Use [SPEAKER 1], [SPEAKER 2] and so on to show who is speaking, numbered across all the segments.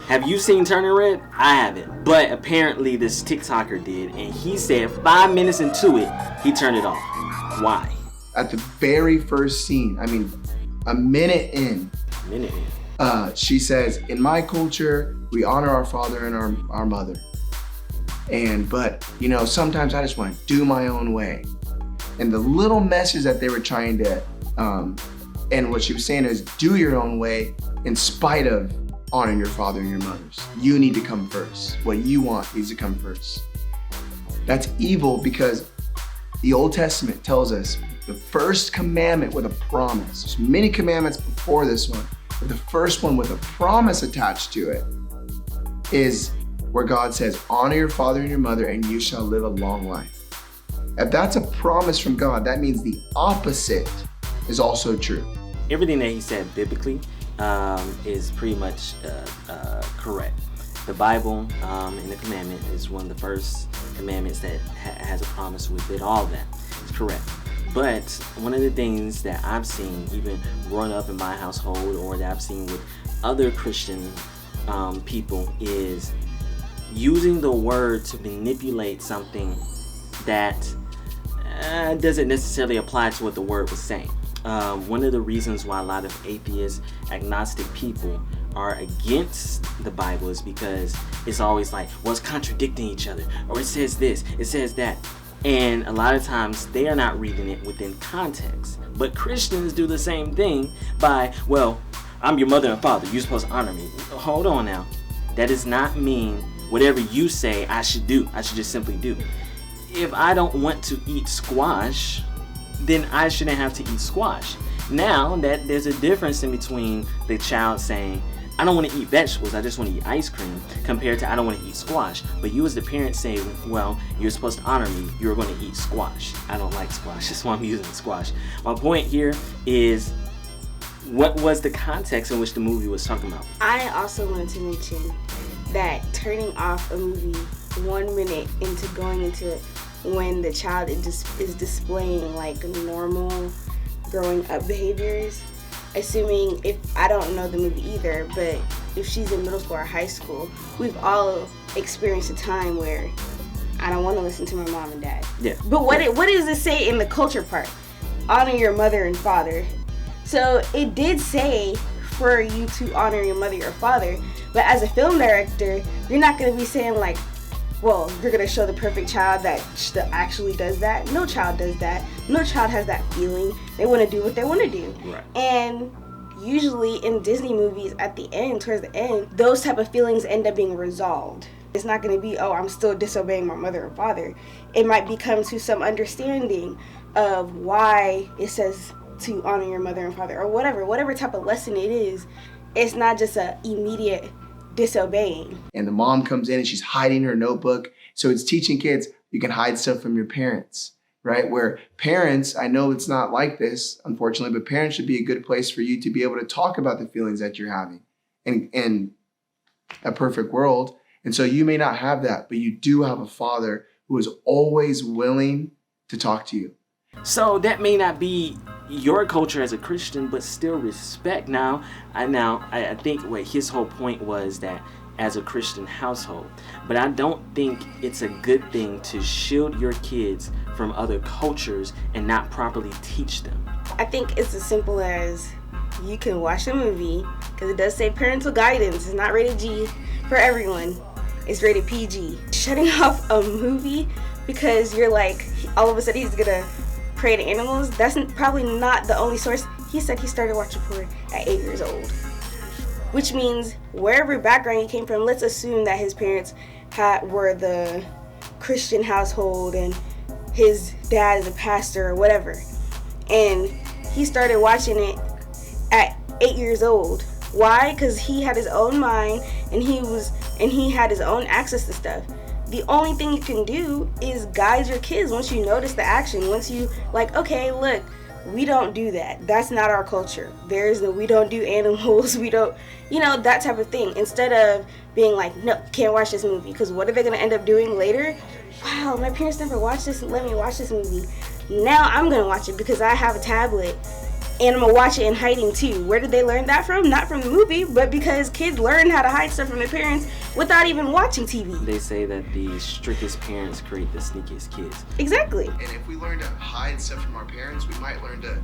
[SPEAKER 1] Have you seen Turning Red? I haven't. But apparently this TikToker did, and he said 5 minutes into it, he turned it off. Why?
[SPEAKER 2] At the very first scene, I mean, a minute in, she says, in my culture, we honor our father and our mother. But, sometimes I just want to do my own way. And the little message that they were trying to, and what she was saying is, do your own way in spite of honoring your father and your mothers. You need to come first. What you want needs to come first. That's evil because the Old Testament tells us the first commandment with a promise. There's many commandments before this one, but the first one with a promise attached to it is where God says, honor your father and your mother and you shall live a long life. If that's a promise from God, that means the opposite is also true.
[SPEAKER 1] Everything that he said biblically is pretty much correct. The Bible and the commandment is one of the first commandments that has a promise with it. All of that is correct. But one of the things that I've seen, even growing up in my household, or that I've seen with other Christian people, is using the word to manipulate something that doesn't necessarily apply to what the word was saying. One of the reasons why a lot of atheist, agnostic people are against the Bible is because it's always like, well, it's contradicting each other, or it says this, it says that. And a lot of times they are not reading it within context. But Christians do the same thing by, well, I'm your mother and father, you're supposed to honor me. Hold on now. That does not mean whatever you say I should do. I should just simply do. If I don't want to eat squash, then I shouldn't have to eat squash. Now that there's a difference in between the child saying, I don't want to eat vegetables, I just want to eat ice cream, compared to I don't want to eat squash. But you as the parent say, well, you're supposed to honor me, you're going to eat squash. I don't like squash, that's why I'm using squash. My point here is, what was the context in which the movie was talking about?
[SPEAKER 3] I also wanted to mention that turning off a movie 1 minute into going into it when the child is displaying like normal growing up behaviors, assuming, if I don't know the movie either, but if she's in middle school or high school, we've all experienced a time where I don't want to listen to my mom and dad.
[SPEAKER 1] Yeah.
[SPEAKER 3] But what does it say in the culture part? Honor your mother and father. So it did say for you to honor your mother or father, but as a film director, you're not going to be saying like, well, you're going to show the perfect child that actually does that. No child does that. No child has that feeling. They want to do what they want to do.
[SPEAKER 1] Right.
[SPEAKER 3] And usually in Disney movies, at the end, towards the end, those type of feelings end up being resolved. It's not going to be, oh, I'm still disobeying my mother or father. It might become to some understanding of why it says to honor your mother and father, or whatever type of lesson it is. It's not just a immediate disobeying.
[SPEAKER 2] And the mom comes in and she's hiding her notebook. So it's teaching kids, you can hide stuff from your parents, right? Where parents, I know it's not like this, unfortunately, but parents should be a good place for you to be able to talk about the feelings that you're having in a perfect world. And so you may not have that, but you do have a father who is always willing to talk to you.
[SPEAKER 1] So that may not be your culture as a Christian, but still respect. Now I think what his whole point was that as a Christian household, but I don't think it's a good thing to shield your kids from other cultures and not properly teach them.
[SPEAKER 3] I think it's as simple as you can watch a movie, because it does say parental guidance. It's not rated G for everyone. It's rated PG. Shutting off a movie because you're like, all of a sudden he's gonna pray to animals, that's probably not the only source. He said he started watching porn at 8 years old. Which means wherever background he came from, let's assume that his parents were the Christian household and his dad is a pastor or whatever. And he started watching it at 8 years old. Why? Because he had his own mind and he had his own access to stuff. The only thing you can do is guide your kids once you notice the action. Once you like, okay, look, we don't do that. That's not our culture. We don't do animals. We don't, that type of thing. Instead of being like, no, can't watch this movie. Because what are they going to end up doing later? Wow, my parents never watched this and let me watch this movie. Now I'm going to watch it because I have a tablet. And I'm gonna watch it in hiding too. Where did they learn that from? Not from the movie, but because kids learn how to hide stuff from their parents without even watching TV.
[SPEAKER 1] They say that the strictest parents create the sneakiest kids.
[SPEAKER 3] Exactly.
[SPEAKER 2] And if we learn to hide stuff from our parents, we might learn to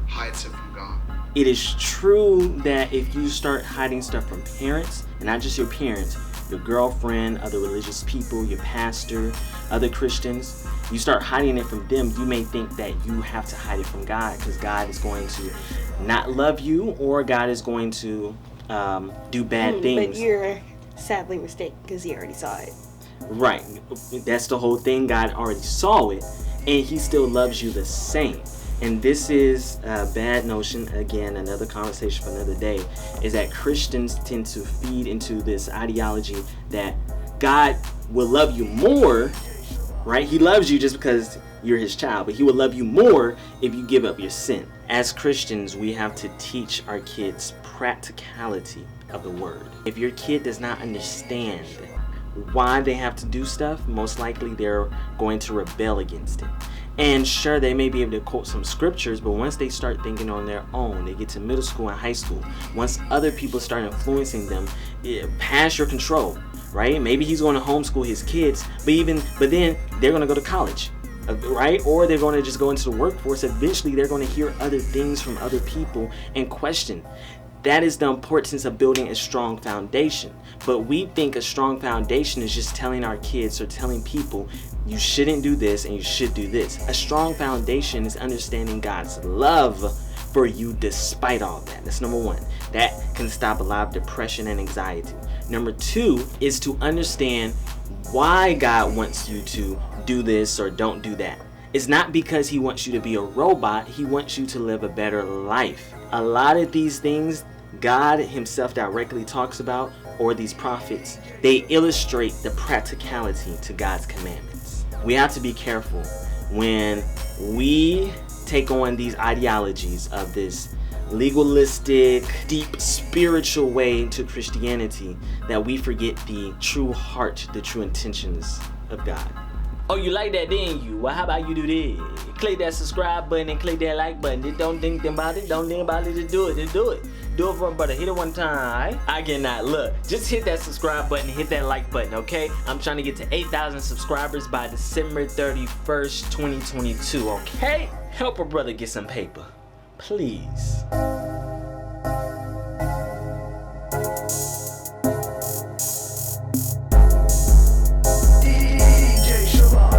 [SPEAKER 2] hide stuff from God.
[SPEAKER 1] It is true that if you start hiding stuff from parents, and not just your parents, your girlfriend, other religious people, your pastor, other Christians, you start hiding it from them, you may think that you have to hide it from God because God is going to not love you, or God is going to do bad things.
[SPEAKER 3] But you're sadly mistaken because He already saw it.
[SPEAKER 1] Right. That's the whole thing. God already saw it, and He still loves you the same. And this is a bad notion, again, another conversation for another day, is that Christians tend to feed into this ideology that God will love you more, right? He loves you just because you're His child, but He will love you more if you give up your sin. As Christians, we have to teach our kids practicality of the word. If your kid does not understand why they have to do stuff, most likely they're going to rebel against it. And sure, they may be able to quote some scriptures, but once they start thinking on their own, they get to middle school and high school, once other people start influencing them past your control, right? Maybe he's going to homeschool his kids, but then they're going to go to college, right? Or they're going to just go into the workforce. Eventually, they're going to hear other things from other people and question. That is the importance of building a strong foundation. But we think a strong foundation is just telling our kids or telling people, you shouldn't do this and you should do this. A strong foundation is understanding God's love for you despite all that. That's number one. That can stop a lot of depression and anxiety. Number two is to understand why God wants you to do this or don't do that. It's not because He wants you to be a robot. He wants you to live a better life. A lot of these things God Himself directly talks about, or these prophets, they illustrate the practicality to God's commandments. We have to be careful when we take on these ideologies of this legalistic, deep spiritual way to Christianity, that we forget the true heart, the true intentions of God. Oh, you like that, didn't you? Well, how about you do this? Click that subscribe button and click that like button. Just don't think about it. Don't think about it. Just do it. Just do it. Do it for a brother. Hit it one time. I cannot. Look, just hit that subscribe button. Hit that like button, okay? I'm trying to get to 8,000 subscribers by December 31st, 2022, okay? Help a brother get some paper. Please.